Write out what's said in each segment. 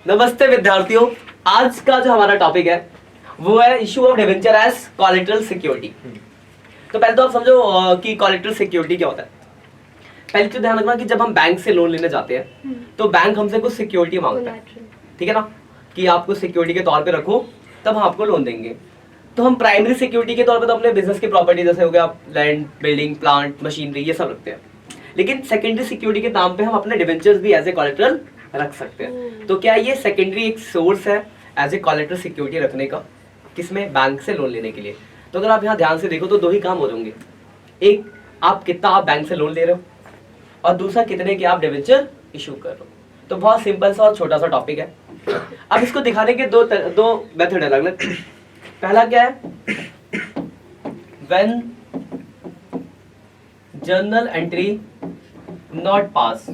नमस्ते विद्यार्थियों, आज का जो हमारा टॉपिक है वो है issue of debenture as collateral security. तो पहले तो आप समझो कि कोलेटरल सिक्योरिटी क्या होता है। पहले तो ध्यान रखना कि जब हम बैंक से लोन लेने जाते हैं तो बैंक हमसे कुछ सिक्योरिटी मांगता है, ठीक है ना, कि आपको सिक्योरिटी के तौर पे रखो तब हम आपको लोन देंगे। तो हम प्राइमरी सिक्योरिटी के तौर पे तो अपने बिजनेस की प्रॉपर्टी जैसे हो गया लैंड, बिल्डिंग, प्लांट, मशीनरी, ये सब रखते हैं। लेकिन सेकेंडरी सिक्योरिटी के नाम पे हम अपने डिवेंचर्स भी एज ए कोलेटरल रख सकते हैं। तो क्या ये सेकेंडरी एक सोर्स है एज ए कोलेटरल सिक्योरिटी रखने का, किसमें? बैंक से लोन लेने के लिए। तो अगर आप यहाँ ध्यान से देखो तो दो ही काम हो जाएंगे, एक आप कितना आप बैंक से लोन ले रहे हो और दूसरा कितने के आप डिवेंचर इशू कर रहे हो। तो बहुत सिंपल सा और छोटा सा टॉपिक है। अब इसको दिखाने के दो मेथड अलग अलग। पहला क्या है, when journal entry not pass,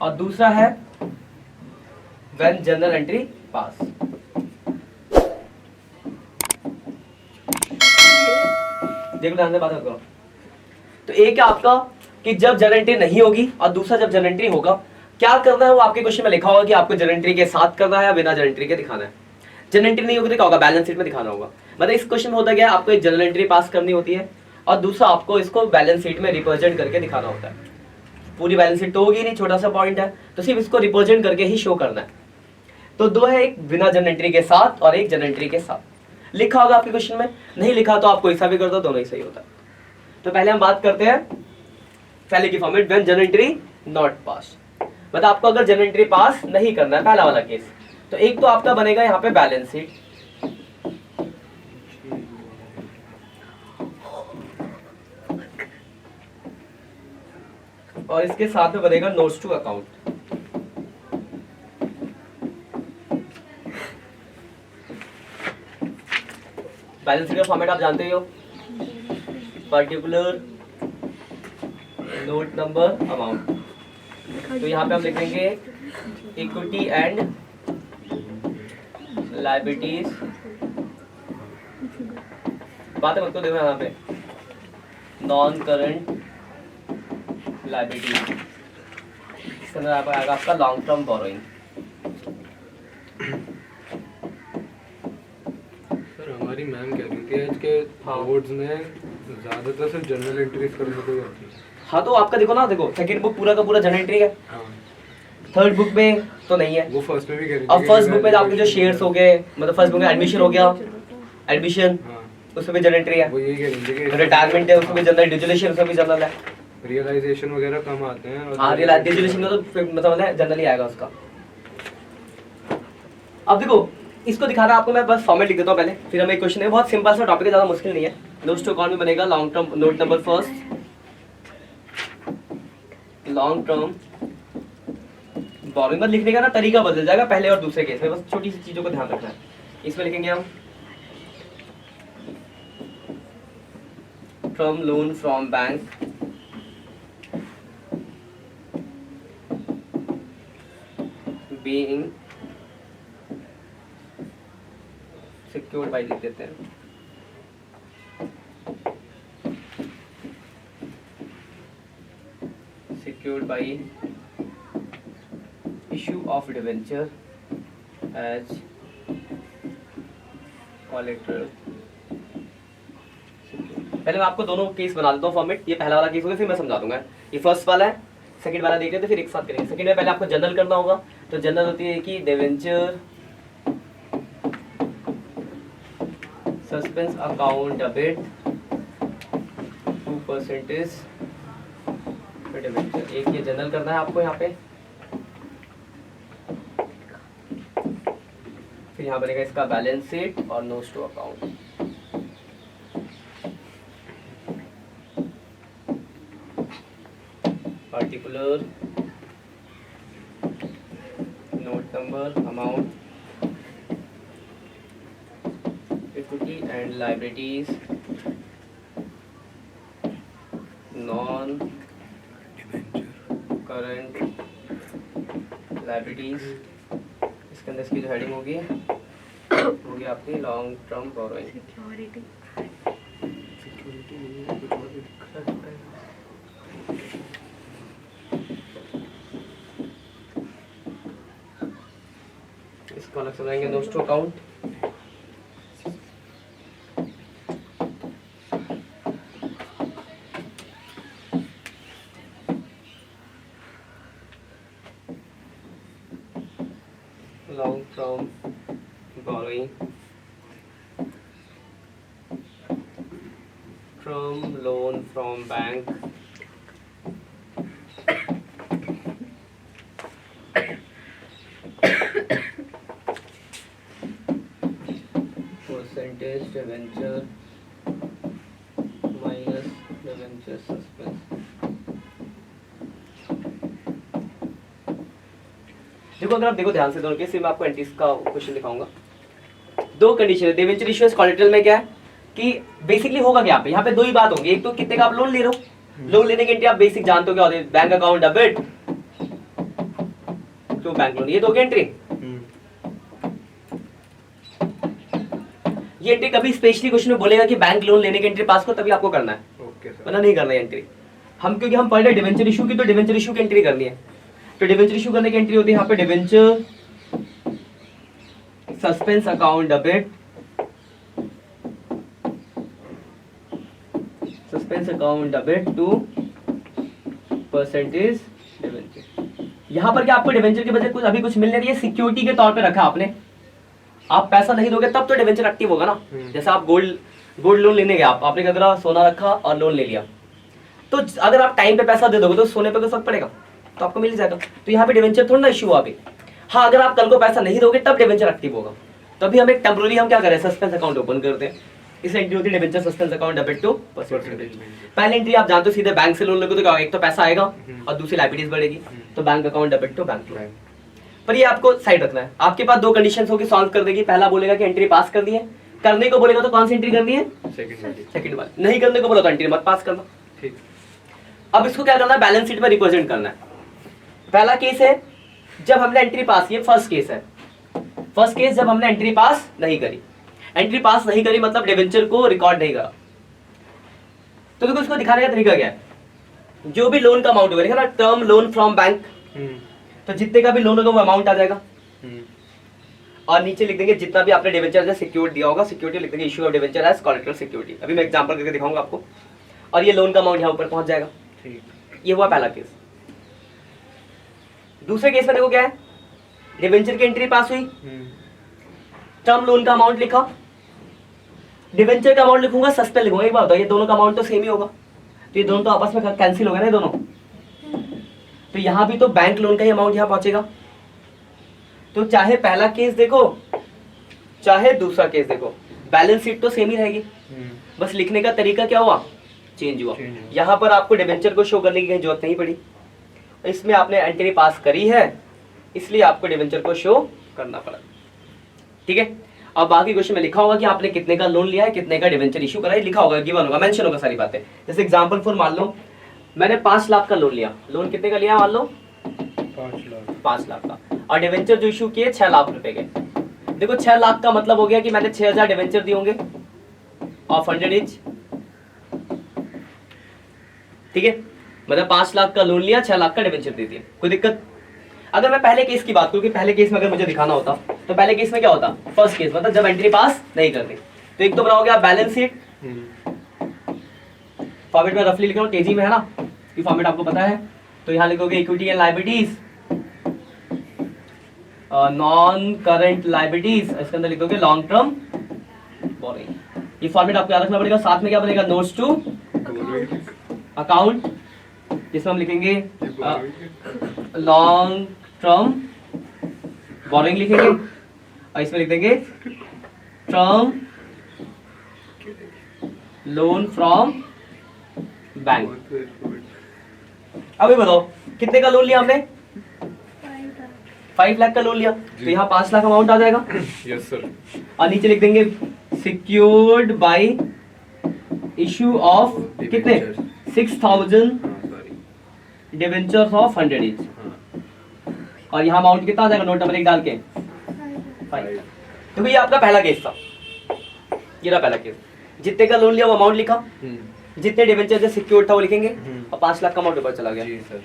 और दूसरा है व्हेन जर्नल एंट्री पास। देखो ध्यान से बात करो। तो एक है आपका कि जब जर्नल एंट्री नहीं होगी और दूसरा जब जर्नल एंट्री होगा। क्या करना है वो आपके क्वेश्चन में लिखा होगा कि आपको जर्नल एंट्री के साथ करना है या बिना जर्नल एंट्री के दिखाना है। जर्नल एंट्री नहीं होगी तो क्या होगा, बैलेंस शीट में दिखाना होगा। मतलब इस क्वेश्चन में होता क्या है, आपको एक जर्नल एंट्री पास करनी होती है और दूसरा आपको इसको बैलेंस शीट में रिप्रेजेंट करके दिखाना होता है। पूरी बैलेंस शीट तो होगी नहीं, छोटा सा पॉइंट है, तो सिर्फ इसको रिप्रेजेंट करके ही शो करना है। तो दो है, एक बिना जर्नल एंट्री के साथ और एक जर्नल एंट्री के साथ। लिखा होगा आपके क्वेश्चन में, नहीं लिखा तो आपको ऐसा भी कर दो, दोनों ही सही होता है। तो पहले हम बात करते हैं पहले की format, when journal entry not pass. मतलब आपको अगर जर्नल एंट्री पास नहीं करना है, पहला वाला केस, तो एक तो आपका बनेगा यहाँ पे बैलेंस शीट, और इसके साथ में बनेगा notes to account. Balance sheet का फॉर्मेट आप जानते ही हो, पर्टिकुलर, नोट नंबर, अमाउंट। तो यहाँ पे हम लिखेंगे इक्विटी एंड लायबिलिटीज। बात है, मतलब देखो यहाँ पे नॉन करंट लायबिलिटीज, इसके अंदर आएगा आपका लॉन्ग टर्म बोरोइंग। हमारी मैम कह रही थी आज के बोर्ड्स में ज्यादातर सिर्फ जर्नल एंट्रीज करने को होती है। हाँ तो आपका देखो ना, देखो सेकंड बुक पूरा का पूरा जर्नल एंट्री है, थर्ड बुक में तो नहीं है। वो फर्स्ट में भी कह रही थी। अब फर्स्ट बुक में आपके जो शेयर्स हो गए, मतलब फर्स्ट बुक में एडमिशन हो गया, एडमिशन उसमें भी जर्नल एंट्री है। वो यही कह रही थी कि रिटायरमेंट है उसमें भी जर्नल, डिजुलेशन उसमें भी जर्नल है, रियलाइजेशन वगैरह कम आते हैं। और हाँ डिजुलेशन में तो मतलब जनरल ही आएगा उसका। अब देखो इसको दिखाना आपको, मैं बस फॉर्मेट लिख देता हूँ पहले, फिर हम एक क्वेश्चन है, बहुत सिंपल सा टॉपिक है, ज्यादा मुश्किल नहीं है। नोट्स टू अकाउंट में बनेगा long term, note number first, long term borrowing. बस लिखने का ना तरीका बदल जाएगा पहले और दूसरे केस में, बस छोटी सी चीजों को ध्यान रखना है। इसमें लिखेंगे हम term loan from bank being secured by, लिख देते हैं secured by issue of debenture as collateral। पहले मैं आपको दोनों केस बना देता हूँ फॉर्मेट। ये पहला वाला केस होगा, फिर मैं समझा दूंगा। ये फर्स्ट वाला है, सेकंड वाला देख लेते फिर एक साथ करेंगे। सेकंड में पहले आपको जनरल करना होगा, तो जनरल होती है कि debenture suspense account debit 2% debenture. एक ये जनरल करना है आपको यहाँ पे, फिर यहाँ बनेगा इसका बैलेंस शीट और notes to account. Particular, note number, amount, equity and liabilities, non current liabilities. इसके अंदर इसकी जो हेडिंग होगी आपकी लॉन्ग टर्म बोरोइंग। सिक्योरिटी नहीं है, कुछ और भी दिख रहा है। इसको अलग से बनाएंगे, notes to account. Loan from borrowing from loan from bank percentage debenture minus debenture suspense। देखो अगर आप देखो ध्यान से दोनों के, मैं आपको एंट्रीज का क्वेश्चन दिखाऊंगा। दो कंडीशन है डिवेंचर इश्यूएंस कोलेटरल में, क्या है कि बेसिकली होगा क्या, यहाँ पे दो ही बात होंगी। एक तो कितने का आप लोन ले रहे हो, लोन लेने की एंट्री आप बेसिक जानते हो क्या होती है, bank account debit to bank loan, ये तो होगी एंट्री। ये एंट्री कभी स्पेशली क्वेश्चन में बोलेगा कि बैंक लोन लेने की एंट्री पास को, तभी आपको करना है, वरना नहीं करना है एंट्री। हम क्योंकि हम पढ़ रहे डिवेंचर इशू की, तो डिवेंचर इशू की एंट्री करनी है। तो डिवेंचर इशू करने की एंट्री होती है यहाँ पे debenture suspense account debit, suspense account debit to percentage debenture. यहाँ पर क्या आपको डिवेंचर के बजाय कुछ अभी कुछ मिलने रही है, सिक्योरिटी के तौर पे रखा आपने। आप पैसा नहीं दोगे तब तो डिवेंचर एक्टिव होगा ना। जैसे आप गोल्ड लोन लेने गए, आपने क्या करा, सोना रखा और लोन ले लिया, तो अगर आप टाइम पे पैसा दे दोगे तो सोने पे कुछ फर्क पड़ेगा, तो आपको मिल जाएगा। तो यहाँ पे डिवेंचर थोड़ा ना इशू हुआ अभी। हाँ, अगर आप कल को पैसा नहीं दोगे तब डिवेंचर एक्टिव होगा। तो अभी हम एक टेम्पोररी हम क्या करें, सस्पेंस अकाउंट ओपन करते हैं। इस एंट्री होती है debenture suspense account debit to percentage. पहली एंट्री आप जानते हो, सीधे बैंक से लोन लोगे तो क्या होगा, एक तो पैसा आएगा और दूसरी लायबिलिटीज बढ़ेगी, तो bank account debit to bank loan. पर ये आपको साइड रखना है। आपके पास दो कंडीशंस होगी सॉल्व करने की। पहला बोलेगा कि एंट्री पास करनी है, करने को बोलेगा तो कौन सी एंट्री करनी है, सेकंड वाली। नहीं करने को बोला तो एंट्री मत पास करना। ठीक, अब इसको क्या करना है, बैलेंस शीट में रिप्रेजेंट करना है। पहला केस है जब हमने एंट्री पास की, फर्स्ट केस है। फर्स्ट केस जब हमने एंट्री पास नहीं करी, एंट्री पास नहीं करी मतलब डिवेंचर को रिकॉर्ड नहीं करा। तो देखो इसको दिखाने का तरीका क्या है, जो भी लोन का अमाउंट होगा, देखा ना, टर्म लोन फ्रॉम बैंक, तो जितने का भी लोन होगा वो अमाउंट आ जाएगा। और नीचे लिख देंगे जितना भी आपने डिवेंचर से सिक्योर्ड दिया होगा, सिक्योरिटी लिख देंगे issue of debenture as collateral security. अभी मैं एग्जांपल करके दिखाऊंगा आपको। और ये लोन का अमाउंट यहाँ ऊपर पहुंच जाएगा। ये हुआ पहला केस। दूसरे केस में देखो क्या है, डिवेंचर की एंट्री पास हुई, टर्म लोन का अमाउंट लिखा, डिवेंचर का अमाउंट लिखूंगा, सस्पेंस लिखूंगा। एक बात बताओ, ये दोनों का अमाउंट तो सेम ही होगा, तो ये दोनों तो आपस में कैंसिल हो गए ना दोनों। तो यहाँ भी तो बैंक लोन का ही अमाउंट यहाँ पहुंचेगा। तो चाहे पहला केस देखो चाहे दूसरा केस देखो, बैलेंस शीट तो सेम ही रहेगी, बस लिखने का तरीका क्या हुआ, चेंज हुआ। यहाँ पर आपको डिवेंचर को शो करने की कहीं जरूरत नहीं पड़ी, इसमें आपने एंट्री पास करी है इसलिए आपको डिवेंचर को शो करना पड़ा। ठीक है, अब बाकी क्वेश्चन में लिखा होगा कि आपने कितने का लोन लिया है, कितने का डिवेंचर इशू करा है, लिखा होगा, गिवन होगा, मेंशन होगा सारी बातें। जैसे एग्जांपल फॉर मान लो मैंने 5 लाख का लोन लिया, लोन कितने का लिया मान लो 5 लाख का, और डिवेंचर जो इशू किए 6 लाख रुपए के। देखो 6 लाख का मतलब हो गया कि मैंने 6000 डिवेंचर दिए होंगे ऑफ 100 ईच। ठीक है, मतलब 5 लाख का लोन लिया, 6 लाख का डिवेंचर दे दिया, कोई दिक्कत। अगर मैं पहले केस की बात करूं कि पहले केस में अगर मुझे दिखाना होता तो पहले केस में क्या होता, फर्स्ट केस मतलब जब एंट्री पास नहीं करती, तो एक तो बनाओगे आप बैलेंस शीट, फॉर्मेट में रफली लिख रहा हूं, तेजी में है ना कि फॉर्मेट आपको पता है। तो यहाँ लिखोगे equity and liabilities, non current liabilities, इसके अंदर लिखोगे लॉन्ग टर्म बोरिंग। ये फॉर्मेट आपको याद रखना पड़ेगा। साथ में क्या बनेगा, नोट्स टू अकाउंट, जिसमें हम लिखेंगे लॉन्ग टर्म बोरिंग लिखेंगे, और इसमें लिख देंगे टर्म लोन फ्रॉम बैंक। अभी बताओ कितने का लोन लिया हमने, 5 लाख का लोन लिया, तो यहाँ 5 लाख अमाउंट आ जाएगा। Yes sir. और नीचे लिख देंगे सिक्योर्ड बाय इशू ऑफ कितने 6000 डिवेंचर्स ऑफ 100 ईच, और यहाँ अमाउंट कितना आ जाएगा नोट नंबर 1 डाल के 5। तो ये आपका पहला केस था, ये रहा पहला केस। जितने का लोन लिया वो अमाउंट लिखा, जितने डिवेंचर से सिक्योर्ड था वो लिखेंगे, और 5 लाख का अमाउंट ऊपर चला गया। जी सर।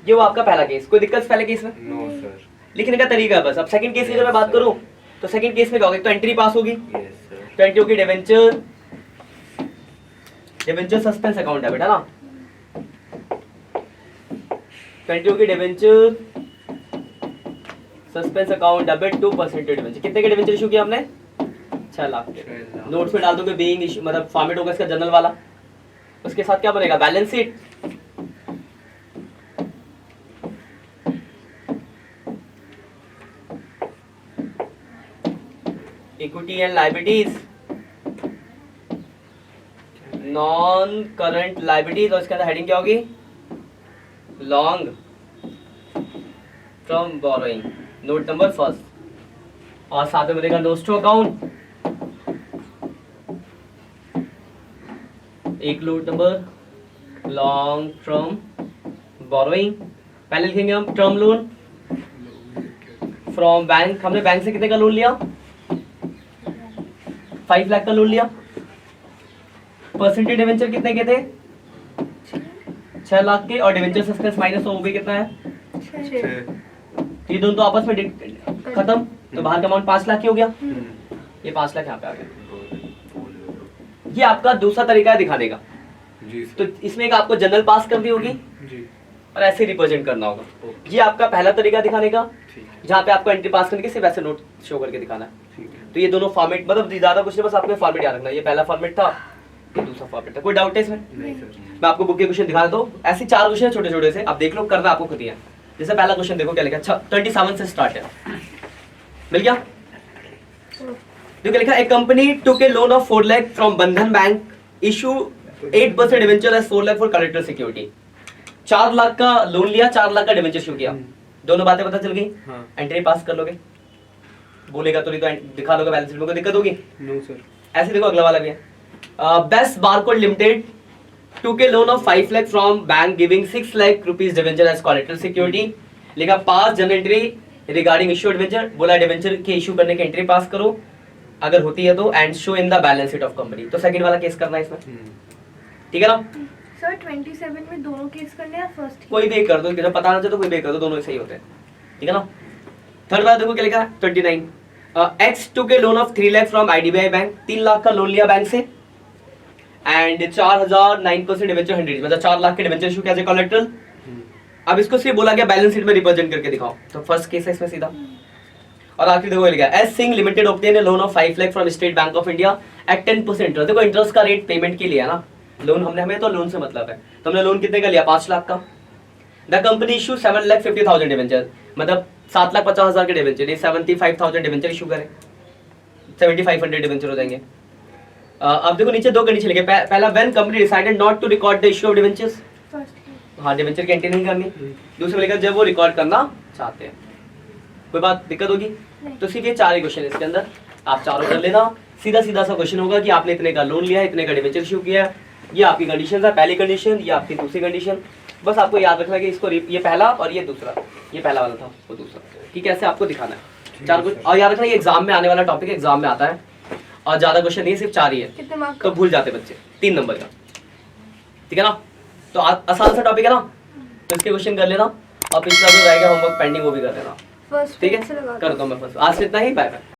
ये वो आपका पहला केस। कोई दिक्कत पहले केस में? No sir. लिखने का तरीका है बस। अब सेकंड केस की अगर मैं बात करूं तो सेकंड केस में क्या होगा, तो एंट्री पास होगी, तो एंट्री होगी डिवेंचर सस्पेंस अकाउंट है बेटा ना, तो एंट्री होगी debenture suspense account debit 2% debenture. कितने के डिवेंचर इशू किया हमने? 6 लाख के। नोट्स में डाल दोगे बीइंग इशू, मतलब फॉर्मेट होगा इसका जनरल वाला, उसके साथ क्या बनेगा, balance sheet, equity and liabilities, non current liabilities, और इसके अंदर हेडिंग क्या होगी, long from borrowing, note number first, और साथ में मिलेगा नोट्स टू अकाउंट, एक note number long from borrowing. पहले लिखेंगे हम टर्म लोन फ्रॉम बैंक, हमने बैंक से कितने का लोन लिया, 5 लाख का लोन लिया। परसेंटेज डिवेंचर कितने के थे, 6 लाख के, और डिवेंचर सस्पेंस माइनस हो गई कितना है, 6। ये दोनों तो आपस में खत्म, तो बाहर का अमाउंट 5 लाख ही हो गया, ये 5 लाख यहाँ पे आ गया। ये आपका दूसरा तरीका है दिखाने का। जी तो इसमें एक आपको जनरल पास करनी होगी जी, और ऐसे रिप्रेजेंट करना होगा। ये आपका पहला तरीका दिखाने का, ठीक है, जहाँ पे आपको एंट्री पास करने के सिर्फ ऐसे नोट शो करके दिखाना है। ठीक है। तो ये दोनों फॉर्मेट, मतलब ज्यादा कुछ नहीं, बस आपको फॉर्मेट याद रखना, ये पहला फॉर्मेट था, ये दूसरा फॉर्मेट था। कोई डाउट है इसमें? नहीं सर। मैं आपको बुक के क्वेश्चन दिखा देता हूँ, ऐसे 4 क्वेश्चन छोटे छोटे से, आप देख लो, करना आपको खुद ही है। जैसे पहला क्वेश्चन देखो क्या लिखा, 27 से स्टार्ट है, मिल गया? देखो लिखा, a company took a loan of 4 lakh from Bandhan bank, issue 8% debenture as 4 lakh for collateral security. 4 lakh का लोन लिया, 4 लाख का डिवेंचर इशू किया, दोनों बातें पता चल गई। हाँ। एंट्री पास कर लोगे, बोलेगा तो नहीं तो दिखा लोगे बैलेंस शीट में, कोई दिक्कत होगी? No sir. ऐसे देखो अगला वाला भी है, best barcode limited took a loan of 5 lakh from bank giving 6 lakh rupees debenture as collateral security। लिखा pass journal entry regarding issue debenture, बोला डिवेंचर के इशू करने की एंट्री पास करो अगर होती है तो, and show in the balance sheet of company. तो सेकंड वाला केस करना है इसमें, ठीक है ना? सर 27 में दोनों केस करने हैं, फर्स्ट कोई भी एक कर दो, किसी पता ना चले तो कोई भी एक कर दो, दोनों सही होते हैं, ठीक है ना? थर्ड वाला देखो क्या लिखा है, 29 x took a loan of 3 lakh from IDBI bank, 3 lakh का लोन लिया बैंक से, एंड 4000 9% डिवेंचर 100, मतलब 4 लाख के डिवेंचर इशू किया कोलेटरल। अब इसको सिर्फ बोला गया बैलेंस शीट में रिप्रेजेंट करके दिखाओ, तो फर्स्ट केस है इसमें सीधा। और आखिरी देखो लिखा है, S Singh limited obtain a loan of 5 lakh from state bank of India at 10%। देखो इंटरेस्ट का रेट पेमेंट के लिए है ना, लोन हमने, हमें तो लोन से मतलब है, तो हमने लोन कितने का लिया, 5 लाख का। द कंपनी इशू 7,50,000 डिवेंचर, मतलब 7,50,000 के डिवेंचर, 75,000 डिवेंचर इशू करें, 7,500 डिवेंचर हो जाएंगे। अब देखो नीचे 2 कंडीशन लिखे, पहला when company decided not to record the issue of debentures, first हाँ डिवेंचर की एंट्री नहीं करनी। दूसरे में लिखा जब वो रिकॉर्ड करना चाहते हैं। कोई बात दिक्कत होगी? तो सिर्फ ये 4 ही क्वेश्चन है इसके अंदर, आप चारों कर लेना। सीधा सीधा सा क्वेश्चन होगा कि आपने इतने का लोन लिया है, इतने का डिवेंचर इशू किया है, ये आपकी कंडीशन है, पहली कंडीशन, ये आपकी दूसरी कंडीशन। बस आपको याद रखना है कि इसको ये पहला और ये दूसरा, ये पहला वाला था वो दूसरा, ठीक है? ऐसे आपको दिखाना है 4 कुछ। और याद रखना ये एग्जाम में आने वाला टॉपिक, एग्जाम में आता है, और ज्यादा क्वेश्चन नहीं, सिर्फ 4 ही है, कितने मार्क्स तो भूल जाते बच्चे, 3 नंबर का, ठीक है ना? तो आसान सा टॉपिक है ना, तो इसके क्वेश्चन कर लेना, और पिछला जो रहेगा होमवर्क पेंडिंग वो भी कर लेना, फर्स्ट ठीक है? कर दो मैं बस, आज से इतना ही, बाय बाय।